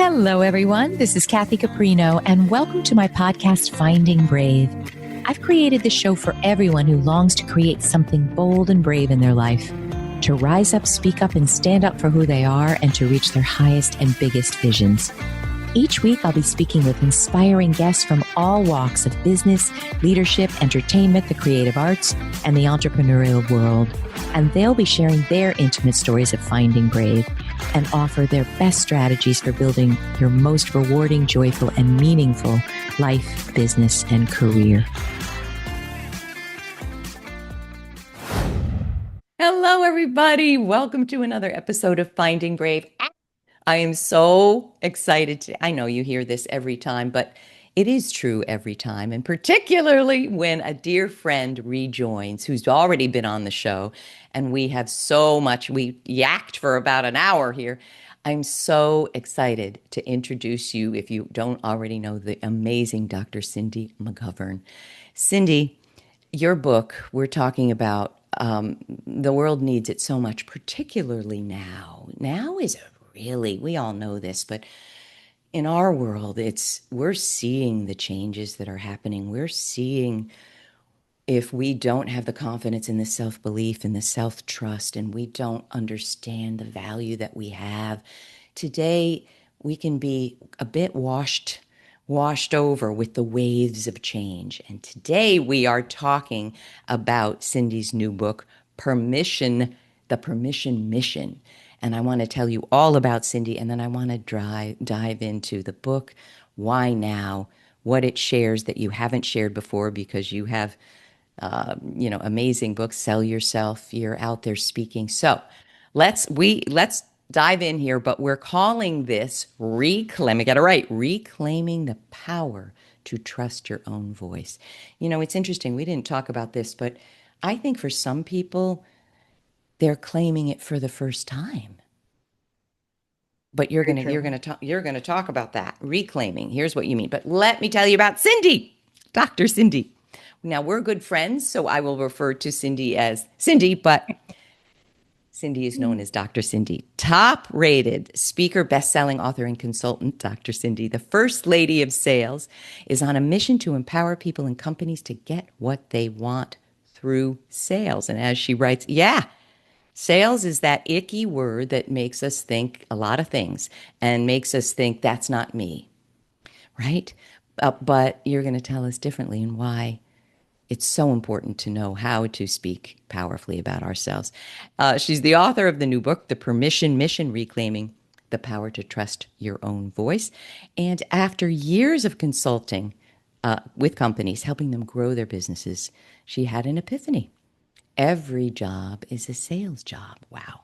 Hello, everyone. This is Kathy Caprino, and welcome to my podcast, Finding Brave. I've created this show for everyone who longs to create something bold and brave in their life, to rise up, speak up, and stand up for who they are, and to reach their highest and biggest visions. Each week, I'll be speaking with inspiring guests from all walks of business, leadership, entertainment, the creative arts, and the entrepreneurial world. And they'll be sharing their intimate stories of finding brave and offer their best strategies for building your most rewarding, joyful, and meaningful life, business, and career. Hello, everybody. Welcome to another episode of Finding Brave. I am so excited I know you hear this every time, but it is true every time, and particularly when a dear friend rejoins who's already been on the show, and we have so much, we yacked for about an hour here. I'm so excited to introduce you, if you don't already know, the amazing Dr. Cindy McGovern. Cindy, your book, we're talking about the world needs it so much, particularly now. Now is really, we all know this, but in our world, we're seeing the changes that are happening. We're seeing if we don't have the confidence and the self-belief and the self-trust, and we don't understand the value that we have, today we can be a bit washed over with the waves of change. And today we are talking about Cindy's new book, Permission, the Permission Mission. And I want to tell you all about Cindy, and then I want to dive into the book, why now, what it shares that you haven't shared before, because you have, amazing books. Sell yourself. You're out there speaking. So let's dive in here. But we're calling this reclaiming the power to trust your own voice. You know, it's interesting. We didn't talk about this, but I think for some people, they're claiming it for the first time. But you're going to talk about that reclaiming. Here's what you mean. But let me tell you about Cindy, Dr. Cindy. Now, we're good friends, so I will refer to Cindy as Cindy, but Cindy is known as Dr. Cindy. Top-rated speaker, best-selling author, and consultant, Dr. Cindy, the First Lady of Sales, is on a mission to empower people and companies to get what they want through sales. And as she writes, sales is that icky word that makes us think a lot of things and makes us think that's not me, right? But you're going to tell us differently and why it's so important to know how to speak powerfully about ourselves. She's the author of the new book, The Permission Mission, Reclaiming the Power to Trust Your Own Voice. And after years of consulting with companies, helping them grow their businesses, she had an epiphany. Every job is a sales job. Wow.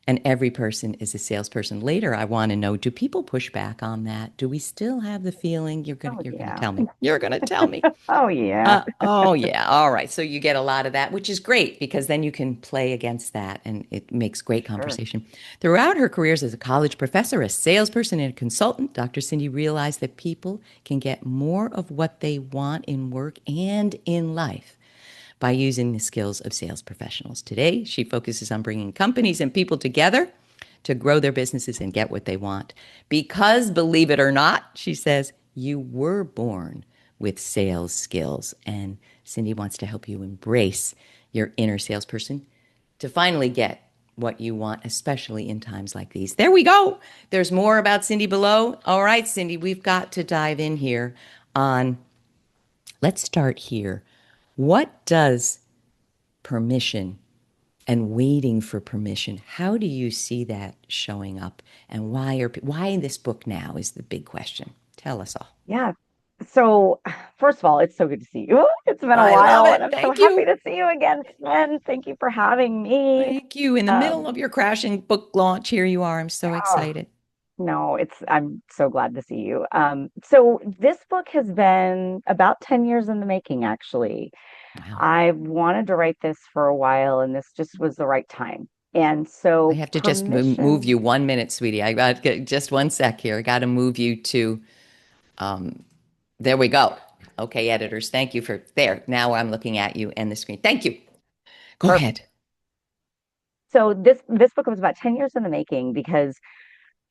And every person is a salesperson. Later, I want to know, do people push back on that? Do we still have the feeling? You're going to tell me. You're going to tell me. Oh, yeah. Oh, yeah. All right. So you get a lot of that, which is great because then you can play against that and it makes great conversation. Sure. Throughout her careers as a college professor, a salesperson, and a consultant, Dr. Cindy realized that people can get more of what they want in work and in life by using the skills of sales professionals. Today, she focuses on bringing companies and people together to grow their businesses and get what they want. Because, believe it or not, she says, you were born with sales skills. And Cindy wants to help you embrace your inner salesperson to finally get what you want, especially in times like these. There we go. There's more about Cindy below. All right, Cindy, we've got to dive in here on, let's start here. What does permission and waiting for permission, how do you see that showing up? And why this book now is the big question. Tell us all. Yeah. So, first of all, it's so good to see you. It's been a while, love it. and I'm Thank so you. happy to see you again. And thank you for having me. Thank you. In the middle of your crashing book launch, here you are. I'm so excited. No, I'm so glad to see you. So this book has been about 10 years in the making, actually. Wow. I wanted to write this for a while, and this just was the right time. And so I have to just move you 1 minute, sweetie. I got just 1 sec here. I got to move you to, there we go. Okay, editors, thank you for there. Now I'm looking at you and the screen. Thank you. Go ahead. So this book was about 10 years in the making because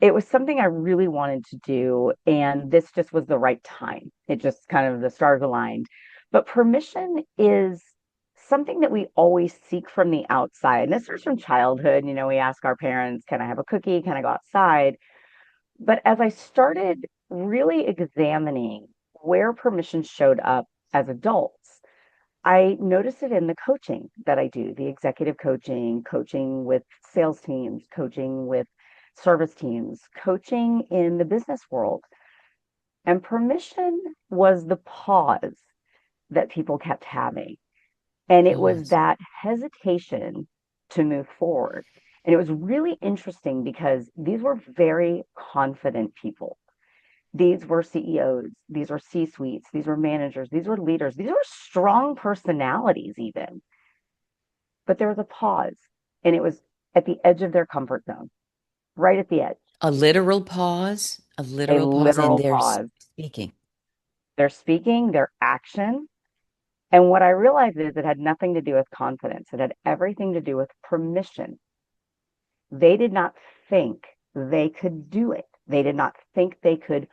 it was something I really wanted to do, and this just was the right time. It just kind of the stars aligned. But permission is something that we always seek from the outside. And this starts from childhood. We ask our parents, can I have a cookie? Can I go outside? But as I started really examining where permission showed up as adults, I noticed it in the coaching that I do, the executive coaching, coaching with sales teams, coaching with service teams, coaching in the business world. And permission was the pause that people kept having. And it was Pause. that hesitation to move forward. And it was really interesting because these were very confident people. These were CEOs, these were C suites, these were managers, these were leaders, these were strong personalities, even. But there was a pause, and it was at the edge of their comfort zone, right at the edge, A a literal pause, and literal they're pause. speaking. Their speaking, their action. And what I realized is it had nothing to do with confidence, it had everything to do with permission. They did not think they could do it. They did not think they could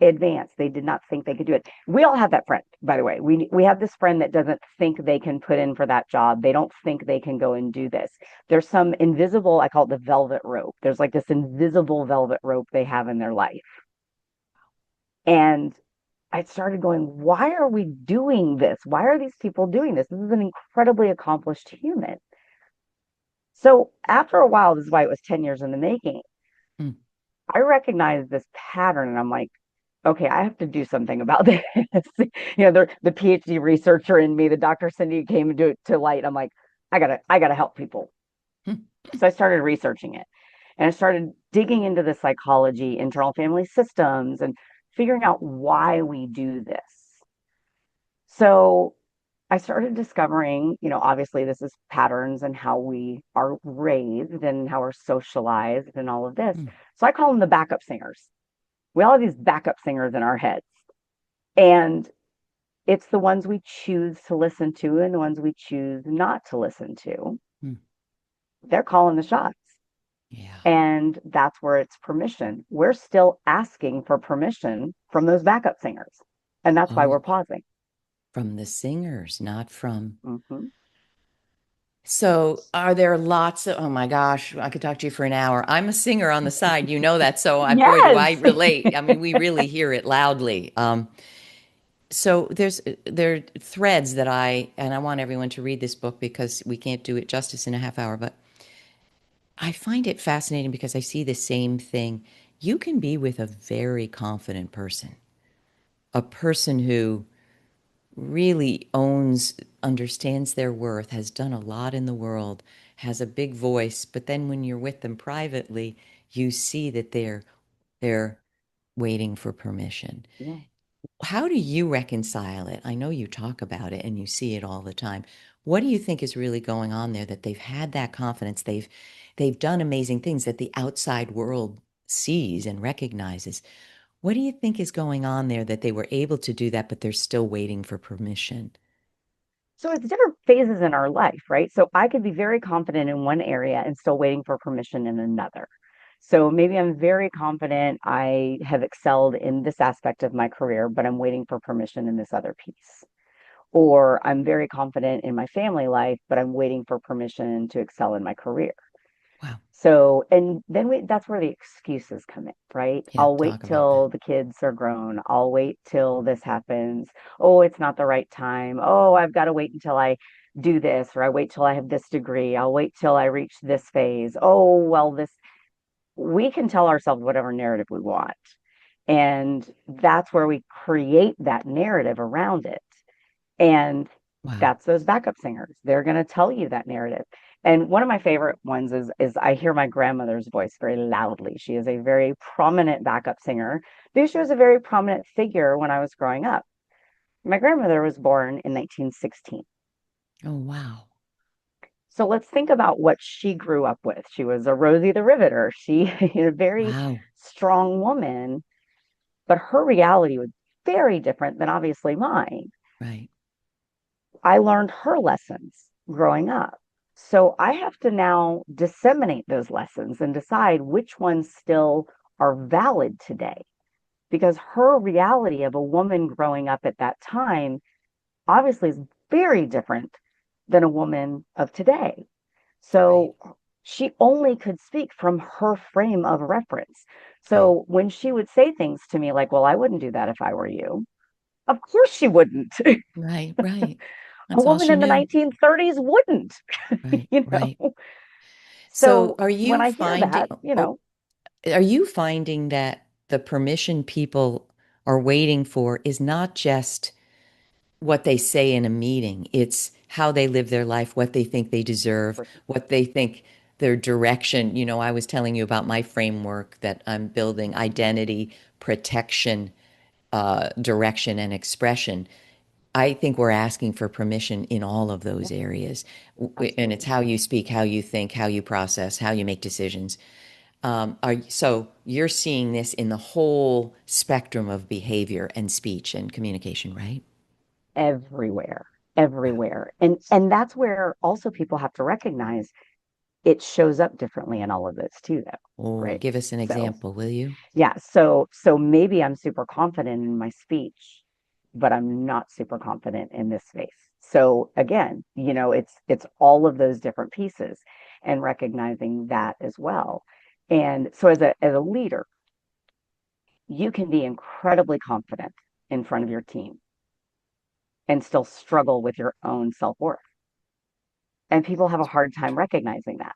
advance. They did not think they could do it. We all have that friend, by the way. We have this friend that doesn't think they can put in for that job. They don't think they can go and do this. There's some invisible, I call it the velvet rope. There's like this invisible velvet rope they have in their life. And I started going, why are we doing this? Why are these people doing this? This is an incredibly accomplished human. So after a while, this is why it was 10 years in the making. Hmm. I recognized this pattern and I'm like, okay, I have to do something about this. The PhD researcher in me, the Dr. Cindy came to light. I'm like, I gotta help people. Hmm. So I started researching it and I started digging into the psychology, internal family systems, and figuring out why we do this. So I started discovering, obviously this is patterns and how we are raised and how we're socialized and all of this. Hmm. So I call them the backup singers. We all have these backup singers in our heads. And it's the ones we choose to listen to and the ones we choose not to listen to. Hmm. They're calling the shots. Yeah. And that's where it's permission. We're still asking for permission from those backup singers. And that's why Oh, we're pausing. from the singers, not from. Hmm. So, are there lots of, oh my gosh, I could talk to you for an hour. I'm a singer on the side, you know that. So, boy, do I Yes. relate. I mean, we really hear it loudly. So there are threads that and I want everyone to read this book because we can't do it justice in a half hour, but I find it fascinating because I see the same thing. You can be with a very confident person, a person who really owns, understands their worth, has done a lot in the world, has a big voice, but then when you're with them privately, you see that they're waiting for permission. Yeah. How do you reconcile it? I know you talk about it and you see it all the time. What do you think is really going on there that they've had that confidence, they've done amazing things that the outside world sees and recognizes? What do you think is going on there that they were able to do that, but they're still waiting for permission? So it's different phases in our life, right? So I could be very confident in one area and still waiting for permission in another. So maybe I'm very confident I have excelled in this aspect of my career, but I'm waiting for permission in this other piece. Or I'm very confident in my family life, but I'm waiting for permission to excel in my career. Wow. So, and then that's where the excuses come in, right? Yeah, I'll wait talk about that. till the kids are grown. I'll wait till this happens. Oh, it's not the right time. Oh, I've got to wait until I do this, or I wait till I have this degree. I'll wait till I reach this phase. Oh, well, we can tell ourselves whatever narrative we want. And that's where we create that narrative around it. And Wow. that's those backup singers. They're going to tell you that narrative. And one of my favorite ones is I hear my grandmother's voice very loudly. She is a very prominent backup singer because she was a very prominent figure when I was growing up. My grandmother was born in 1916. Oh, wow. So let's think about what she grew up with. She was a Rosie the Riveter. She a very Wow. strong woman, but her reality was very different than obviously mine. Right. I learned her lessons growing up. So I have to now disseminate those lessons and decide which ones still are valid today because her reality of a woman growing up at that time obviously is very different than a woman of today. Right. So she only could speak from her frame of reference. Right. So when she would say things to me like, well, I wouldn't do that if I were you. Of course she wouldn't. Right. Right. A That's all woman she in the knew. 1930s wouldn't, Right. you Right. know. So So when I hear that, are you finding that the permission people are waiting for is not just what they say in a meeting, it's how they live their life, what they think they deserve, what they think their direction. I was telling you about my framework that I'm building: identity, protection, direction, and expression. I think we're asking for permission in all of yeah, those areas. And it's absolutely. how you speak, how you think, how you process, how you make decisions. So you're seeing this in the whole spectrum of behavior and speech and communication, right? Everywhere, Yeah. everywhere. And that's where also people have to recognize it shows up differently in all of this too, though, Oh, right? give us an So example, will you? yeah, so maybe I'm super confident in my speech, but I'm not super confident in this space. So again, it's all of those different pieces and recognizing that as well. And so as a leader, you can be incredibly confident in front of your team and still struggle with your own self-worth. And people have a hard time recognizing that.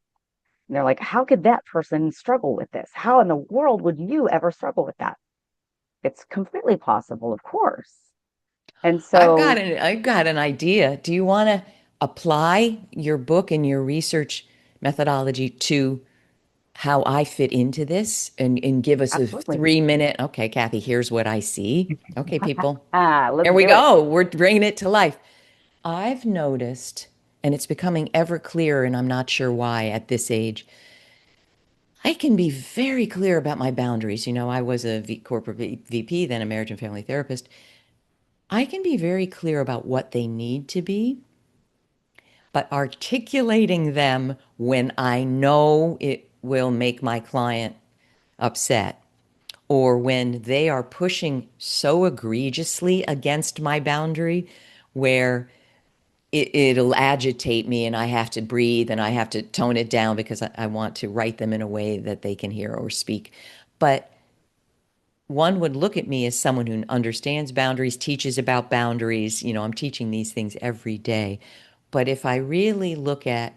And they're like, how could that person struggle with this? How in the world would you ever struggle with that? It's completely possible, of course. And so, I've got an idea. Do you want to apply your book and your research methodology to how I fit into this and give us a absolutely. 3 minute, okay, Kathy, here's what I see. Okay, people, Let's here we do it. go. We're bringing it to life. I've noticed, and it's becoming ever clearer, and I'm not sure why at this age, I can be very clear about my boundaries. I was a corporate VP, then a marriage and family therapist. I can be very clear about what they need to be, but articulating them when I know it will make my client upset, or when they are pushing so egregiously against my boundary where it'll agitate me and I have to breathe and I have to tone it down because I want to write them in a way that they can hear or speak. But one would look at me as someone who understands boundaries, teaches about boundaries. I'm teaching these things every day. But if I really look at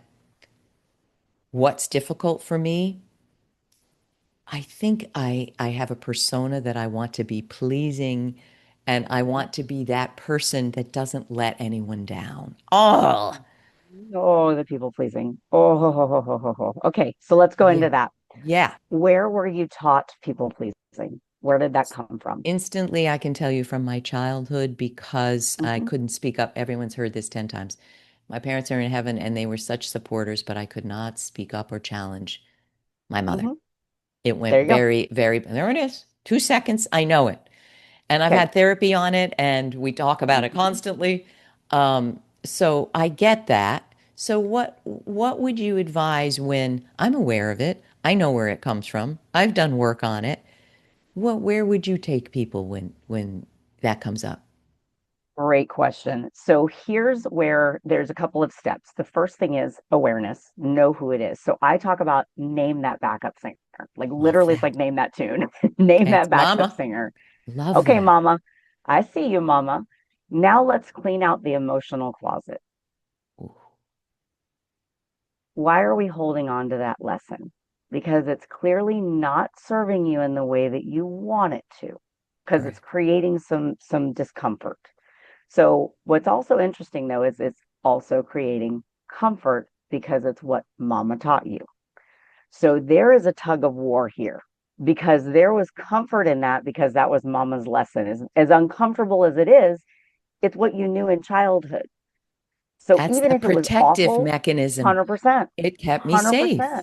what's difficult for me, I think I have a persona that I want to be pleasing, and I want to be that person that doesn't let anyone down. Oh, Oh, the people pleasing. Oh, ho, ho, ho, ho, ho, ho. Okay, so let's go yeah. into that. Yeah. Where were you taught people pleasing? Where did that come from? Instantly, I can tell you from my childhood because I Hmm. couldn't speak up. Everyone's heard this 10 times. My parents are in heaven and they were such supporters, but I could not speak up or challenge my mother. Hmm. It There went you go. very, very, there it is. 2 seconds. I know it. And I've Okay. had therapy on it and we talk about it Hmm. constantly. So I get that. So what would you advise when I'm aware of it? I know where it comes from. I've done work on it. Where would you take people when that comes up? Great question. So here's where there's a couple of steps. The first thing is awareness, know who it is. So I talk about name that backup singer. Like Love literally, it's like that. name that tune, name Okay, that it's backup mama. singer. Love Okay, that. mama, I see you, mama. Now let's clean out the emotional closet. Ooh, Why are we holding on to that lesson? Because it's clearly not serving you in the way that you want it to, because it's correct. creating some discomfort. So what's also interesting though is it's also creating comfort because it's what mama taught you. So there is a tug of war here because there was comfort in that because that was mama's lesson. As uncomfortable as it is, it's what you knew in childhood. So That's even the if it was protective awful, mechanism. 100%, It kept me 100%. safe.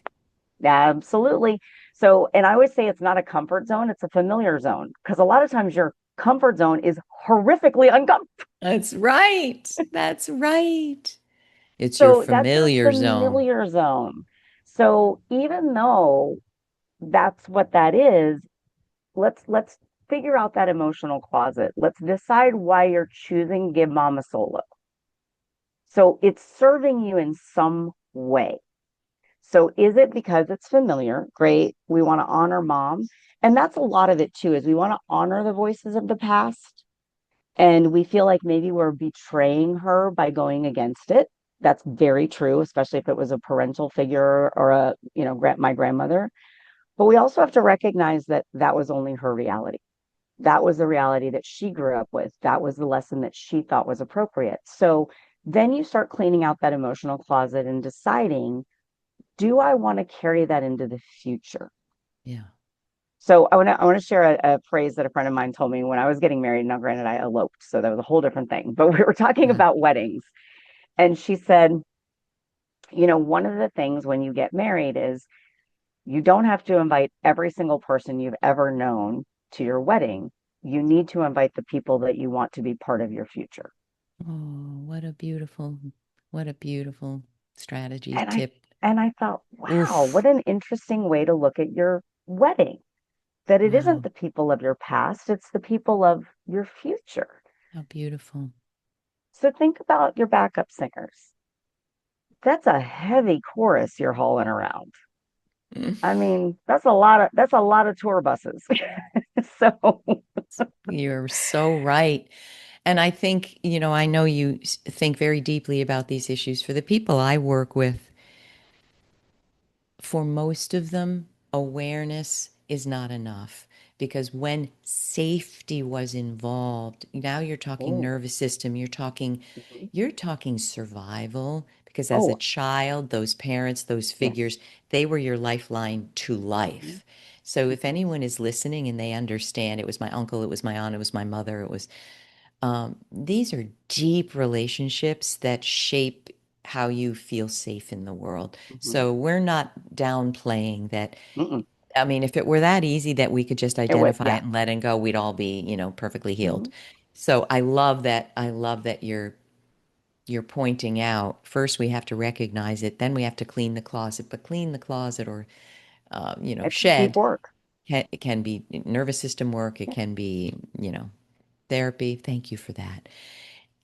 Absolutely. So, and I always say it's not a comfort zone, it's a familiar zone because a lot of times your comfort zone is horrifically uncomfortable. That's right. That's right. It's your So that's your familiar zone. familiar zone. So even though that's what that is, let's figure out that emotional closet. Let's decide why you're choosing Give Mama Solo. So it's serving you in some way. So is it because it's familiar? Great. We want to honor mom. And that's a lot of it too, is we want to honor the voices of the past. And we feel like maybe we're betraying her by going against it. That's very true, especially if it was a parental figure or my grandmother. But we also have to recognize that that was only her reality. That was the reality that she grew up with. That was the lesson that she thought was appropriate. So then you start cleaning out that emotional closet and deciding, do I want to carry that into the future? Yeah. So I want to share a phrase that a friend of mine told me when I was getting married. Now, granted, I eloped, so that was a whole different thing. But we were talking Uh-huh. about weddings, and she said, one of the things when you get married is you don't have to invite every single person you've ever known to your wedding. You need to invite the people that you want to be part of your future. Oh, what a beautiful strategy And I tip. and I thought, wow, what Oof. an interesting way to look at your wedding. That it isn't Wow. the people of your past, it's the people of your future. How beautiful. So think about your backup singers. That's a heavy chorus you're hauling around. Mm. I mean, that's a lot of tour buses. So, You're so right. And I think, I know you think very deeply about these issues. For the people I work with, for most of them, awareness is not enough because when safety was involved, now you're talking oh, nervous system, mhm. you're talking survival because as a Oh, child, those parents, those yes. figures, they were your lifeline to Mhm, life. So if mhm, anyone is listening and they understand, it was my uncle, it was my aunt, it was my mother, it was these are deep relationships that shape how you feel safe in the world. mhm, So we're not downplaying that. mm-mm. I mean, if it were that easy that we could just It would, identify yeah. it and let it go, we'd all be, perfectly healed. Mhm, So I love that. I love that you're pointing out. First, we have to recognize it. Then we have to clean the closet. But clean the closet or it's deep shed work. it can be nervous system work. It can be therapy. Thank you for that.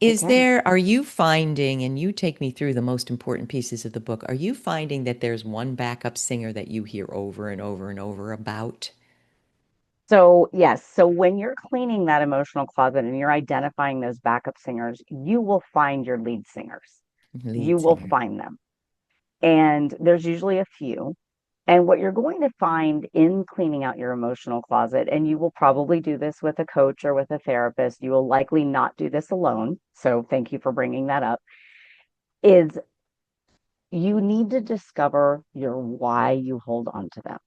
It can. Are you finding, and you take me through the most important pieces of the book, are you finding that there's one backup singer that you hear over and over and over about? So, yes. So, when you're cleaning that emotional closet and you're identifying those backup singers, you will find your lead singers. You Lead will singer. find them. And there's usually a few. And what you're going to find in cleaning out your emotional closet, and you will probably do this with a coach or with a therapist, you will likely not do this alone. So, thank you for bringing that up, is you need to discover your why you hold on to them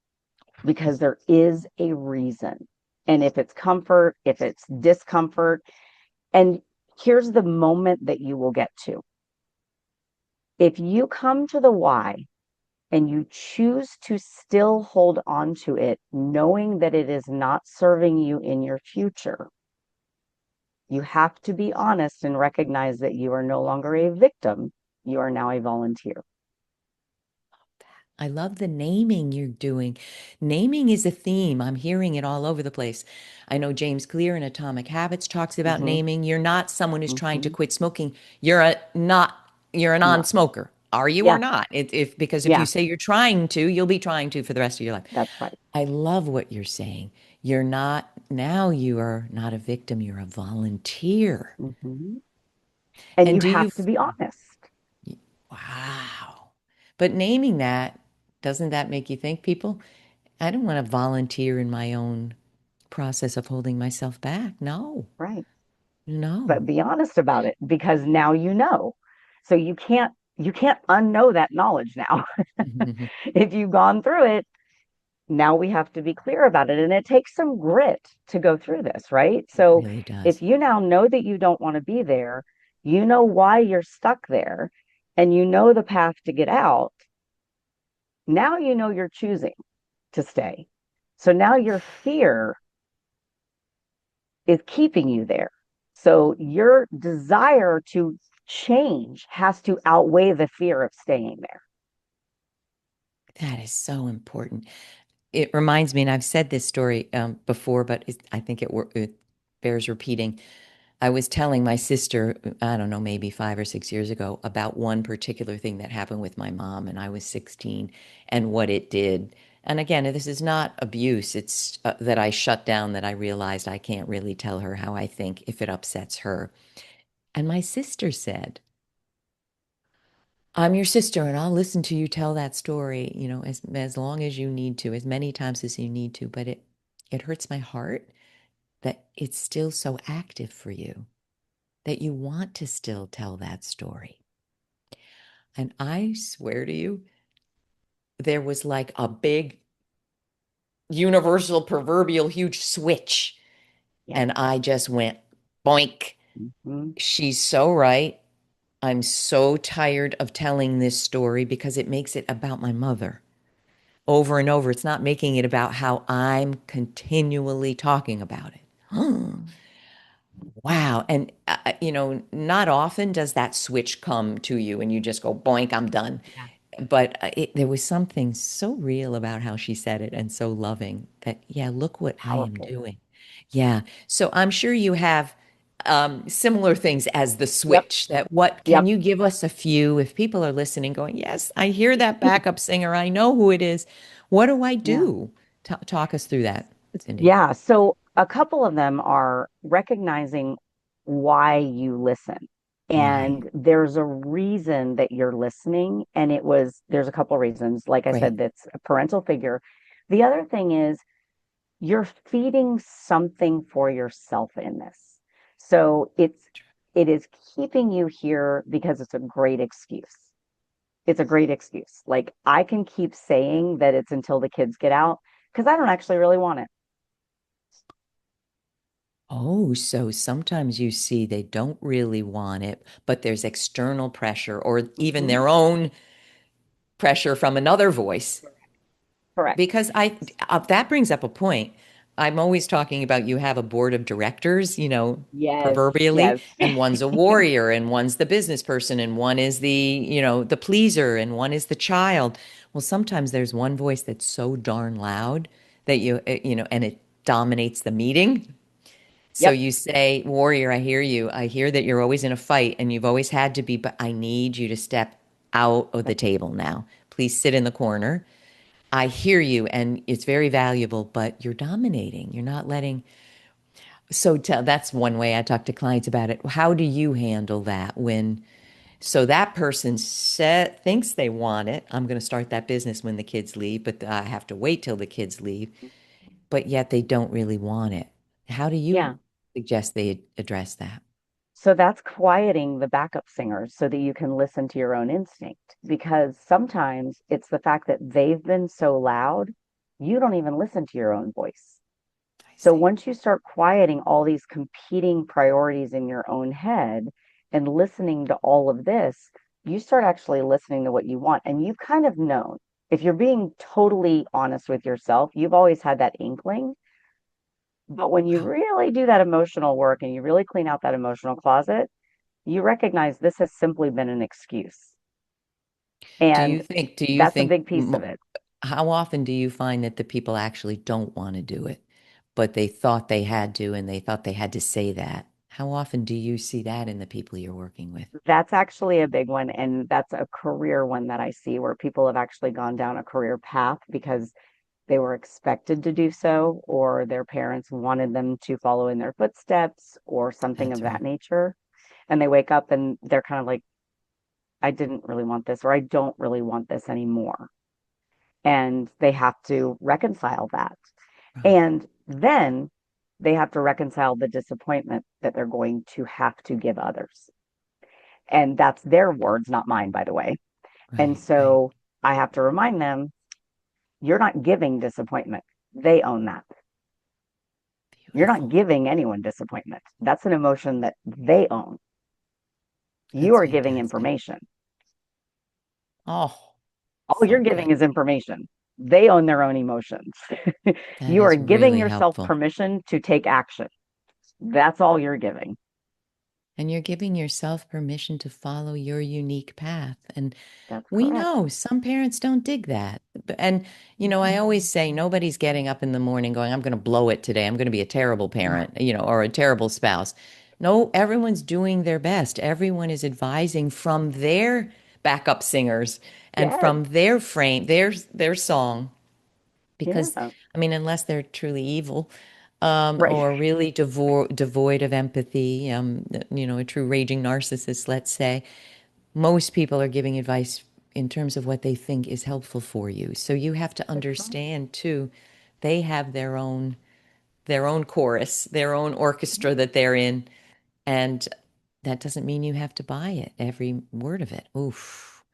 because there is a reason. And if it's comfort, if it's discomfort, and here's the moment that you will get to. If you come to the why and you choose to still hold on to it, knowing that it is not serving you in your future, you have to be honest and recognize that you are no longer a victim. You are now a volunteer. I love the naming you're doing. Naming is a theme. I'm hearing it all over the place. I know James Clear in Atomic Habits talks about Mm-hmm, naming. You're not someone who's trying to mm-hmm. quit smoking. You're a No, non-smoker. Are you or yeah, not? Because if you yeah, say you're trying to, you'll be trying to for the rest of your life. that's right. I love what you're saying. Now you are not a victim, you're a volunteer. Mm-hmm. And And you do you, have to be honest, wow. But naming that, doesn't that make you think people? I don't want to volunteer in my own process of holding myself back. No, right? no. But be honest about it because now you know. So you can't unknow that knowledge now. It If you've gone through it, now we have to be clear about it. And it takes some grit to go through this, right? So really if does. you now know that you don't want to be there, you know why you're stuck there, and you know the path to get out, now you know you're choosing to stay. So now your fear is keeping you there. So your desire to change has to outweigh the fear of staying there. That is so important. it reminds me, and I've said this story before, but I think it bears repeating. I was telling my sister, I don't know, maybe 5 or 6 years ago, about one particular thing that happened with my mom, and I was 16, and what it did. And again, this is not abuse. It's that I shut down, that I realized I can't really tell her how I think if it upsets her. And my sister said, I'm your sister, and I'll listen to you tell that story, as long as you need to, as many times as you need to. But it hurts my heart that it's still so active for you, that you want to still tell that story. And I swear to you, there was like a big universal proverbial huge switch. Yep. And I just went boink. Mhm. She's so right. I'm so tired of telling this story because it makes it about my mother over and over. It's not making it about how I'm continually talking about it. Wow. And, not often does that switch come to you and you just go, boink, I'm done. Yeah. But there was something so real about how she said it and so loving that, yeah, look what I am Powerful. doing. Yeah. So I'm sure you have similar things as the Yep. switch. That what can Yep. you give us a few if people are listening going, yes, I hear that backup singer. I know who it is. What do I Yeah. do? Talk us through that, Cindy. Yeah. So a couple of them are recognizing why you listen. Right. And there's a reason that you're listening. And there's a couple of reasons. Like I Right. said, that's a parental figure. The other thing is you're feeding something for yourself in this. So it is keeping you here because it's a great excuse. It's a great excuse. Like I can keep saying that it's until the kids get out because I don't actually really want it. Oh, so sometimes you see they don't really want it, but there's external pressure or even Mhm. their own pressure from another voice. Correct. Because that brings up a point. I'm always talking about you have a board of directors, Yes, proverbially, yes. and one's a warrior and one's the business person and one is the pleaser and one is the child. Well, sometimes there's one voice that's so darn loud that and it dominates the meeting. So Yep. you say, Warrior, I hear you. I hear that you're always in a fight and you've always had to be, but I need you to step out of the table now. Please sit in the corner. I hear you and it's very valuable, but you're dominating. You're not letting. That's one way I talk to clients about it. How do you handle that so that person thinks they want it. I'm going to start that business when the kids leave, but I have to wait till the kids leave, but yet they don't really want it. How do you Yeah. suggest they address that? So that's quieting the backup singers so that you can listen to your own instinct. Because sometimes it's the fact that they've been so loud, you don't even listen to your own voice. I So see. once you start quieting all these competing priorities in your own head and listening to all of this, you start actually listening to what you want. And you've kind of known, if you're being totally honest with yourself, you've always had that inkling. But when you Wow. really do that emotional work and you really clean out that emotional closet, you recognize this has simply been an excuse. And Do you that's a think, big piece of it. how often do you find that the people actually don't want to do it, but they thought they had to and they thought they had to say that? How often do you see that in the people you're working with? That's actually a big one. And that's a career one that I see where people have actually gone down a career path because they were expected to do so, or their parents wanted them to follow in their footsteps, or something of That's that right. nature. And they wake up and they're kind of like, I didn't really want this, or I don't really want this anymore. And they have to reconcile that. Right. And then they have to reconcile the disappointment that they're going to have to give others. And that's their words, not mine, by the way. And Right. Right. so I have to remind them, you're not giving disappointment. They own that. You're not Beautiful. giving anyone disappointment. That's an emotion that they own. You That's are giving fantastic. information. Oh, All you're so good. giving is information. They own their own emotions. That You are is giving really yourself helpful. permission to take action. That's all you're giving. And you're giving yourself permission to follow your unique path. And That's we correct. know some parents don't dig that. And, I Mhm. always say nobody's getting up in the morning going, I'm going to blow it today. I'm going to be a terrible parent, or a terrible spouse. No, everyone's doing their best. Everyone is advising from their backup singers and Yes. from their frame, their song. Because, Yeah. I mean, unless they're truly evil, Right. or really devoid of empathy, a true raging narcissist, let's say, most people are giving advice in terms of what they think is helpful for you. So you have to That's right. understand too, they have their own chorus, their own orchestra that they're in, and that doesn't mean you have to buy it, every word of it. Oof.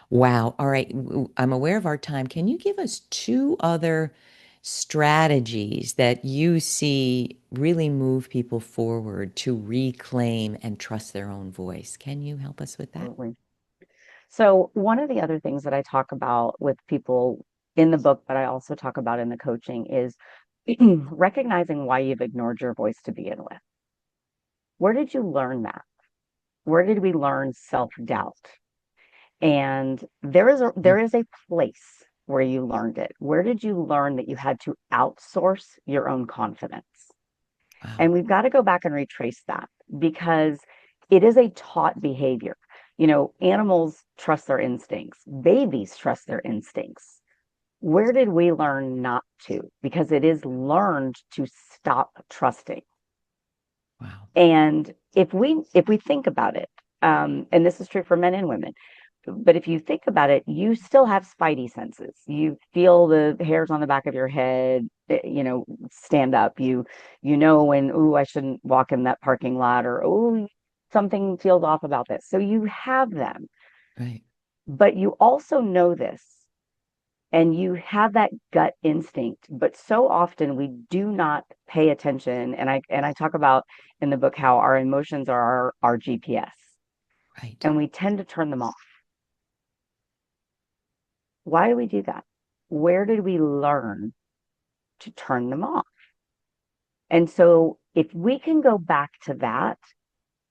Wow. All right. I'm aware of our time. Can you give us two other strategies that you see really move people forward to reclaim and trust their own voice? Can you help us with that? Absolutely. So, one of the other things that I talk about with people in the book, but I also talk about in the coaching is recognizing why you've ignored your voice to begin with. Where did you learn that? Where did we learn self-doubt? And Mm. there is a place where you learned it. Where did you learn that you had to outsource your own confidence? Wow. And we've got to go back and retrace that because it is a taught behavior. Animals trust their instincts, babies trust their instincts. Where did we learn not to? Because it is learned to stop trusting. Wow. And if we think about it, and this is true for men and women, but if you think about it, you still have spidey senses. You feel the hairs on the back of your head, stand up. You know when, ooh, I shouldn't walk in that parking lot, or ooh, something feels off about this. So you have them, Right. but you also know this and you have that gut instinct, but so often we do not pay attention. And I talk about in the book how our emotions are our GPS, Right. and we tend to turn them off. Why do we do that? Where did we learn to turn them off? And so if we can go back to that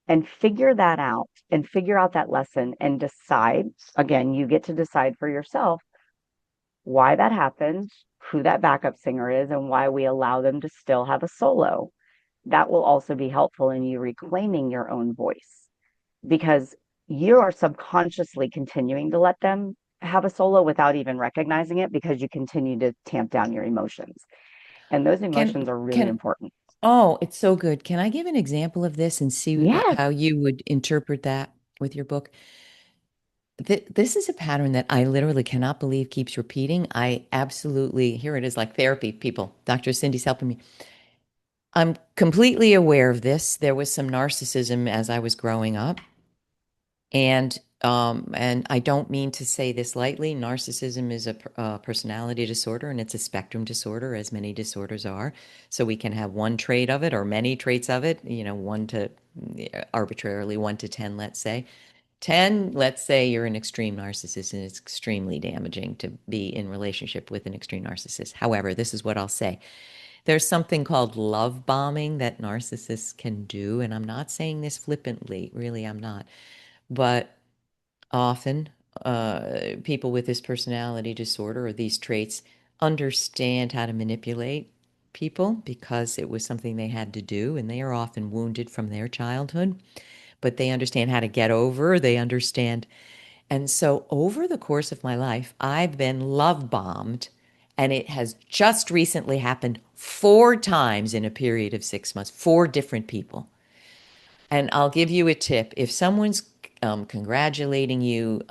and figure that out and figure out that lesson and decide, again, you get to decide for yourself why that happened, who that backup singer is, and why we allow them to still have a solo. That will also be helpful in you reclaiming your own voice because you are subconsciously continuing to let them have a solo without even recognizing it because you continue to tamp down your emotions. And those Can emotions are really can important. Oh, it's so good. Can I give an example of this and see Yes. how you would interpret that with your book? This is a pattern that I literally cannot believe keeps repeating. I absolutely, here it is, like therapy, people. Dr. Cindy's helping me. I'm completely aware of this. There was some narcissism as I was growing up. And I don't mean to say this lightly. Narcissism is a personality disorder, and it's a spectrum disorder, as many disorders are. So we can have one trait of it or many traits of it, one to arbitrarily 1 to 10, let's say. 10, let's say you're an extreme narcissist, and it's extremely damaging to be in relationship with an extreme narcissist. However, this is what I'll say. There's something called love bombing that narcissists can do, and I'm not saying this flippantly, really, I'm not. But often, people with this personality disorder or these traits understand how to manipulate people because it was something they had to do, and they are often wounded from their childhood, but they understand how to get over, they understand. And so, over the course of my life, I've been love bombed, and it has just recently happened 4 times in a period of 6 months, 4 different people. And I'll give you a tip. If someone's congratulating you,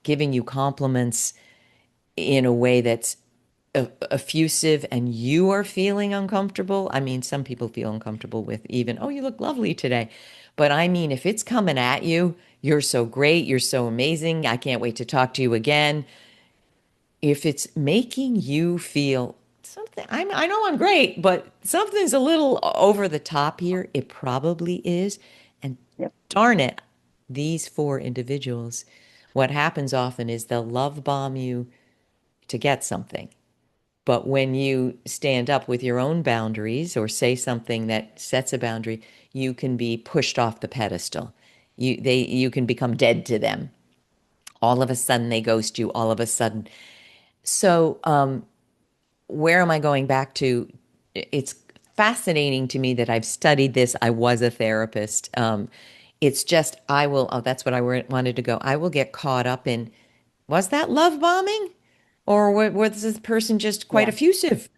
giving you compliments in a way that's effusive and you are feeling uncomfortable, I mean, some people feel uncomfortable with even, oh, you look lovely today. But I mean, if it's coming at you, you're so great, you're so amazing, I can't wait to talk to you again. If it's making you feel something, I know I'm great, but something's a little over the top here, it probably is. And Yep. darn it, these 4 individuals, what happens often is they'll love bomb you to get something. But when you stand up with your own boundaries or say something that sets a boundary, you can be pushed off the pedestal. You can become dead to them. All of a sudden they ghost you. All of a sudden. So where am I going back to? It's fascinating to me that I've studied this. I was a therapist. It's just I will. Oh, that's what I wanted to go. I will get caught up in. Was that love bombing, or was this person just quite Yeah. effusive?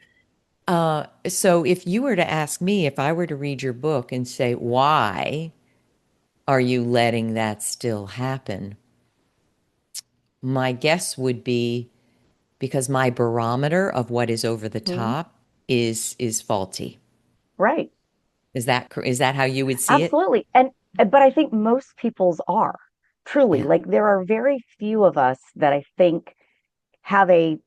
So if you were to ask me, if I were to read your book and say, why are you letting that still happen? My guess would be because my barometer of what is over the Mhm. top is faulty. Right. Is that how you would see it? Absolutely. And but I think most people's are truly Yeah. like there are very few of us that I think have a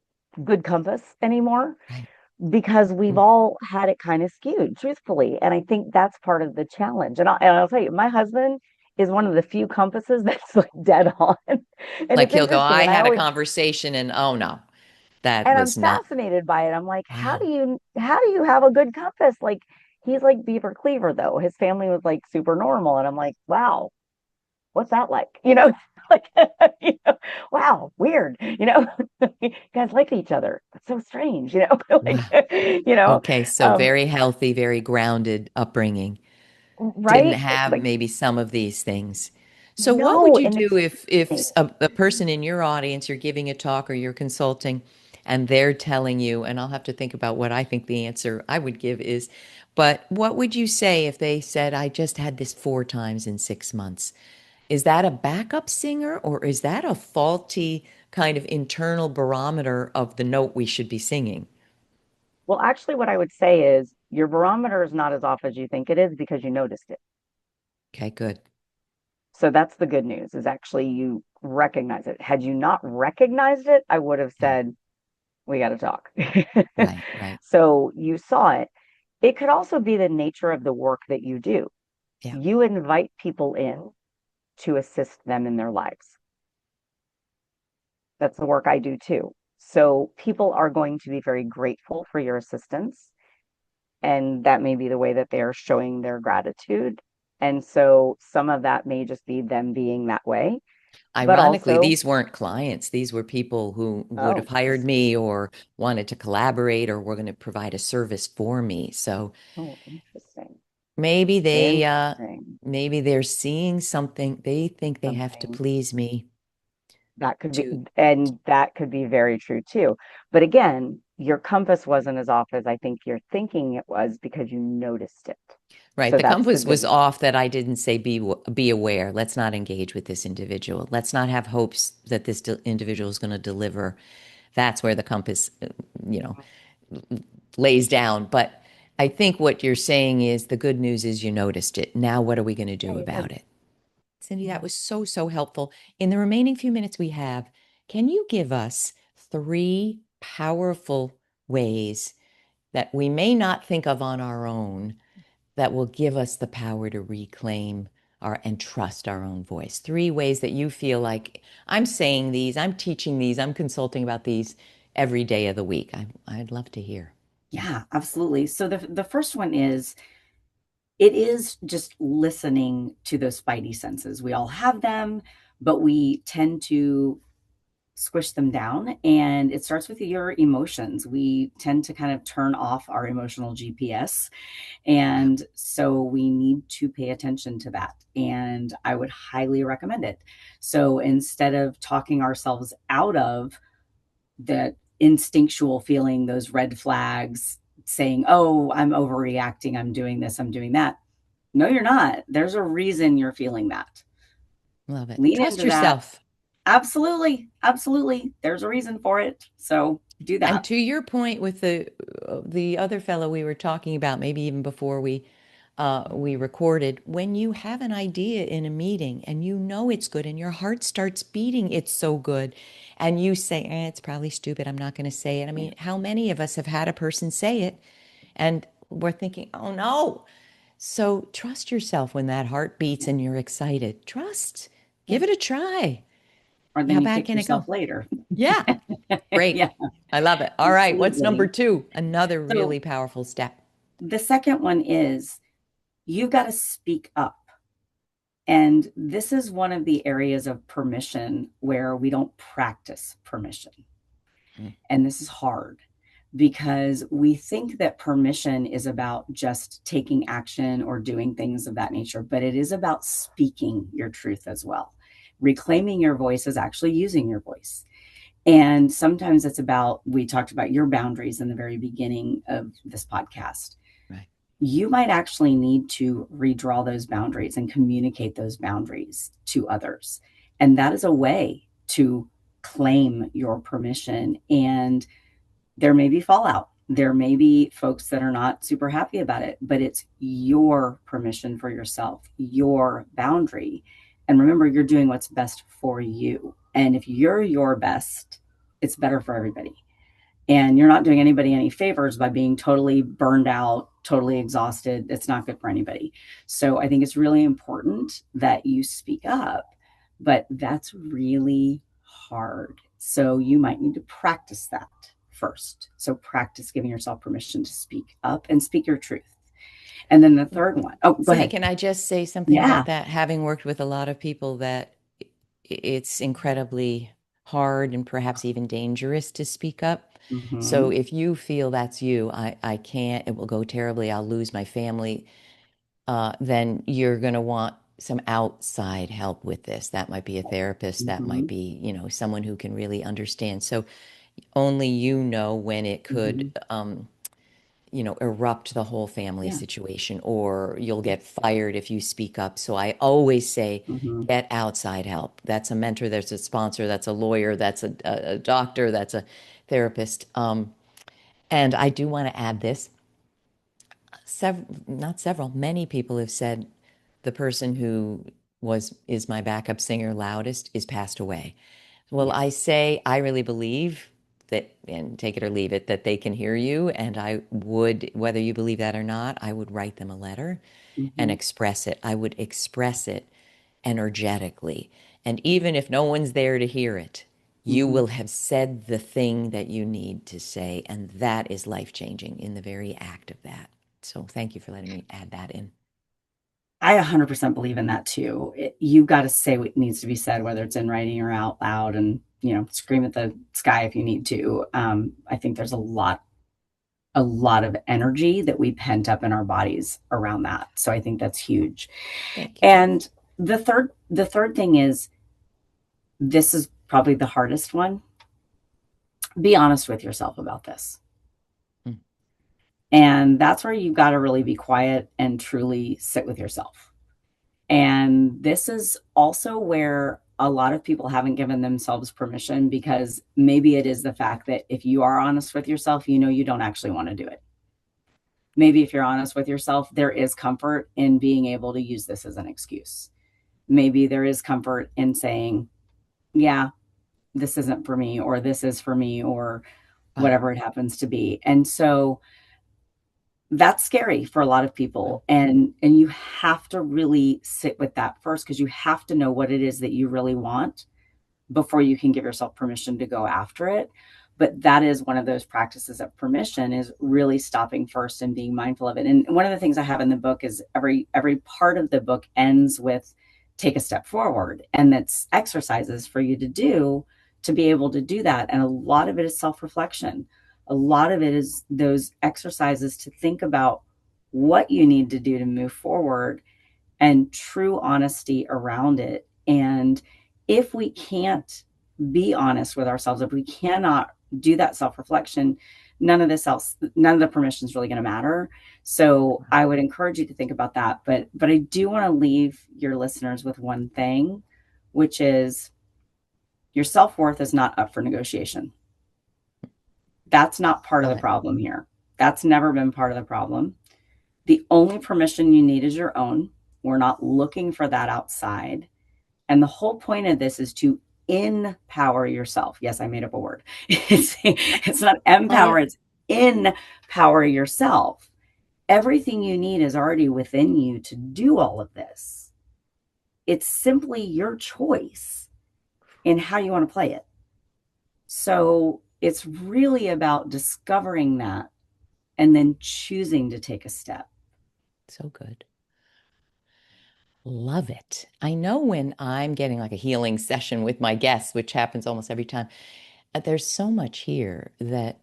good compass anymore Right. because we've Mm. all had it kind of skewed, truthfully. And I think that's part of the challenge. And I'll tell you, my husband is one of the few compasses that's like dead on. And Like it's he'll go, interesting. I had a conversation and oh no, that And I'm was not. fascinated by it. I'm like, Wow. how do you have a good compass? Like he's like Beaver Cleaver though. His family was like super normal. And I'm like, wow, what's that like? Like, wow, weird. You guys like each other. That's so strange, like, Wow. Okay. So um, very healthy, very grounded upbringing. Didn't right? have Like, maybe some of these things. So what would no, you and do it's if a person in your audience, you're giving a talk or you're consulting, and they're telling you, and I'll have to think about what I think the answer I would give is, but what would you say if they said, I just had this 4 times in 6 months? Is that a backup singer or is that a faulty kind of internal barometer of the note we should be singing? well, actually, what I would say is your barometer is not as off as you think it is because you noticed it. Okay, good. So that's the good news is actually you recognize it. Had you not recognized it, I would have Yeah, said, we got to talk. right, right. So you saw it. It could also be the nature of the work that you do. Yeah. You invite people in to assist them in their lives. That's the work I do too. So people are going to be very grateful for your assistance. And that may be the way that they are showing their gratitude. And so some of that may just be them being that way. But Ironically, also, these weren't clients. These were people who would have oh, hired just, me or wanted to collaborate or were going to provide a service for me. So oh, interesting. maybe Interesting. maybe they're seeing something. They think they have to Something please me that could be, to, and that could be very true too. But again, your compass wasn't as off as I think you're thinking it was because you noticed it. right. So The that's the compass good was news. off that I didn't say be aware. Let's not engage with this individual. Let's not have hopes that this individual is going to deliver. That's where the compass, you know, lays down. But I think what you're saying is the good news is you noticed it. Now, what are we going to Yeah, do you did. about it? Cindy, that Yeah. was so, so helpful. In the remaining few minutes we have, can you give us 3 powerful ways that we may not think of on our own that will give us the power to reclaim our and trust our own voice? 3 ways that you feel like I'm saying these, I'm teaching these, I'm consulting about these every day of the week. I'd love to hear. Yeah, absolutely. So the first one is it is just listening to those spidey senses. We all have them, but we tend to squish them down, and it starts with your emotions. We tend to kind of turn off our emotional GPS, and so we need to pay attention to that. And I would highly recommend it. So instead of talking ourselves out of the instinctual feeling, those red flags, saying, oh, I'm overreacting, I'm doing this, I'm doing that. No, you're not. There's a reason you're feeling that. Love it. Lean Trust into that. yourself. Absolutely. Absolutely. There's a reason for it. So do And that. to your point with the other fellow we were talking about, maybe even before we recorded, when you have an idea in a meeting and you know it's good and your heart starts beating, it's so good, and you say, it's probably stupid, I'm not going to say it. I Yeah. mean, how many of us have had a person say it and we're thinking, oh no. So trust yourself when that heart beats Yeah. and you're excited. Trust. Yeah. Give it a try. or then How you bad kick can it go? yourself later. Yeah. Great. Yeah, I love it. All right. What's number absolutely. two? Another So really powerful step. the second one is you've got to speak up. And this is one of the areas of permission where we don't practice permission. Mm, And this is hard because we think that permission is about just taking action or doing things of that nature, but it is about speaking your truth as well. Reclaiming your voice is actually using your voice. And sometimes it's about, we talked about your boundaries in the very beginning of this podcast. right. You might actually need to redraw those boundaries and communicate those boundaries to others. And that is a way to claim your permission. And there may be fallout. There may be folks that are not super happy about it, but it's your permission for yourself, your boundary. And remember, you're doing what's best for you. And if you're your best, it's better for everybody. And you're not doing anybody any favors by being totally burned out, totally exhausted. It's not good for anybody. So I think it's really important that you speak up, but that's really hard. So you might need to practice that first. So practice giving yourself permission to speak up and speak your truth. And then the third one, oh, go Cindy, ahead. can I just say something Yeah. about that? Having worked with a lot of people, that it's incredibly hard and perhaps even dangerous to speak up. So Mm-hmm. if you feel that's you, I can't, it will go terribly, I'll lose my family, then you're going to want some outside help with this. That might be a therapist, that might Mm-hmm. be, someone who can really understand. So only you know when it could, Mm-hmm. erupt the whole family Yeah. situation, or you'll get fired if you speak up. So I always say, Mm-hmm. get outside help. That's a mentor, that's a sponsor, that's a lawyer, that's a doctor, that's a therapist. And I do want to add this. Not several, many people have said the person who is my backup singer loudest is passed away. Well, I Yes. say I really believe that, and take it or leave it, that they can hear you. And I would, whether you believe that or not, I would write them a letter and Mm-hmm. express it. I would express it energetically. And even if no one's there to hear it, you Mm-hmm. will have said the thing that you need to say. And that is life changing in the very act of that. So thank you for letting me add that in. I 100% believe in that too. You've got to say what needs to be said, whether it's in writing or out loud, and scream at the sky if you need to. I think there's a lot of energy that we pent up in our bodies around that. So I think that's huge. Thank you. And the third thing is, this is probably the hardest one. Be honest with yourself about this. Mm. And that's where you've got to really be quiet and truly sit with yourself. And this is also where a lot of people haven't given themselves permission, because maybe it is the fact that if you are honest with yourself, you don't actually want to do it. Maybe if you're honest with yourself, there is comfort in being able to use this as an excuse. Maybe there is comfort in saying, yeah, this isn't for me, or this is for me, or Wow. whatever it happens to be. And so that's scary for a lot of Wow. people, and you have to really sit with that first, because you have to know what it is that you really want before you can give yourself permission to go after it. But that is one of those practices of permission, is really stopping first and being mindful of it. And one of the things I have in the book is every part of the book ends with take a step forward, and that's exercises for you to do to be able to do that. And a lot of it is self-reflection. A lot of it is those exercises to think about what you need to do to move forward, and true honesty around it. And if we can't be honest with ourselves, if we cannot do that self-reflection, none of the permission is really going to matter. So I would encourage you to think about that. But I do want to leave your listeners with one thing, which is your self-worth is not up for negotiation. That's not part of Love the it. problem here. That's never been part of the problem. The only permission you need is your own. We're not looking for that outside. And the whole point of this is to empower yourself. Yes, I made up a word. It's not Love empower, it. it's empower yourself. Everything you need is already within you to do all of this. It's simply your choice. in how you want to play it. So it's really about discovering that and then choosing to take a step. So good. Love it. I know when I'm getting like a healing session with my guests, which happens almost every time, there's so much here that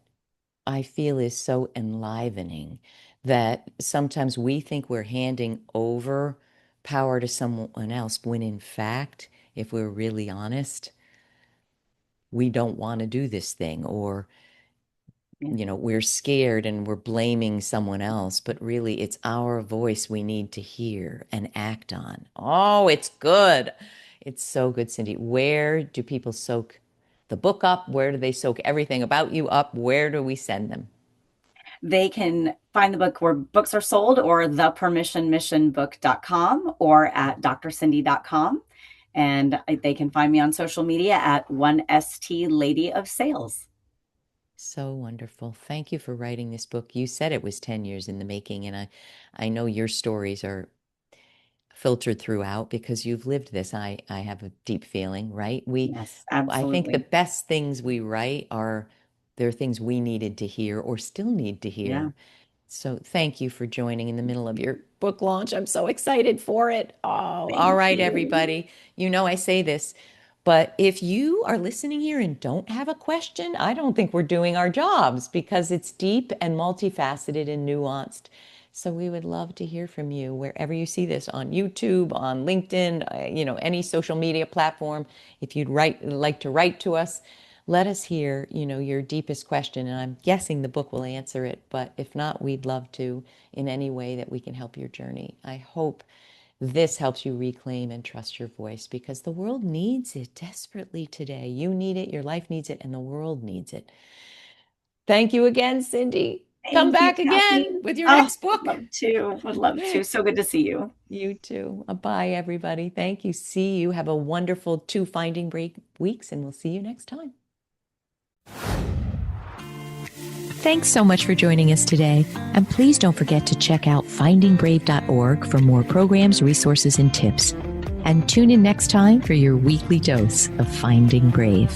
I feel is so enlivening that sometimes we think we're handing over power to someone else when in fact, if we're really honest, we don't want to do this thing, or Yeah. we're scared and we're blaming someone else, but really it's our voice we need to hear and act on. Oh, it's good. It's so good, Cindy. Where do people soak the book up? Where do they soak everything about you up? Where do we send them? They can find the book where books are sold, or thepermissionmissionbook.com, or at drcindy.com. And they can find me on social media at 1ST Lady of Sales. So wonderful. Thank you for writing this book. You said it was 10 years in the making, and I know your stories are filtered throughout because you've lived this. I have a deep feeling, right? Yes, I think the absolutely. best things we write are they're things we needed to hear or still need to Yeah. hear. So thank you for joining in the middle of your book launch. I'm so excited for it. Oh, all Thank right, you. everybody. You know, I say this, but if you are listening here and don't have a question, I don't think we're doing our jobs because it's deep and multifaceted and nuanced. So we would love to hear from you wherever you see this, on YouTube, on LinkedIn, any social media platform. If you'd like to write to us, let us hear, your deepest question. And I'm guessing the book will answer it, but if not, we'd love to in any way that we can help your journey. I hope this helps you reclaim and trust your voice because the world needs it desperately today. You need it, your life needs it, and the world needs it. Thank you again, Cindy. Come Thank you, back again Kathy. with your Oh, next would book. love to. Would love to. So good to see you. You too. Bye, everybody. Thank you. See you. Have a wonderful 2 Finding Brave weeks, and we'll see you next time. Thanks so much for joining us today. And please don't forget to check out findingbrave.org for more programs, resources, and tips. And tune in next time for your weekly dose of Finding Brave.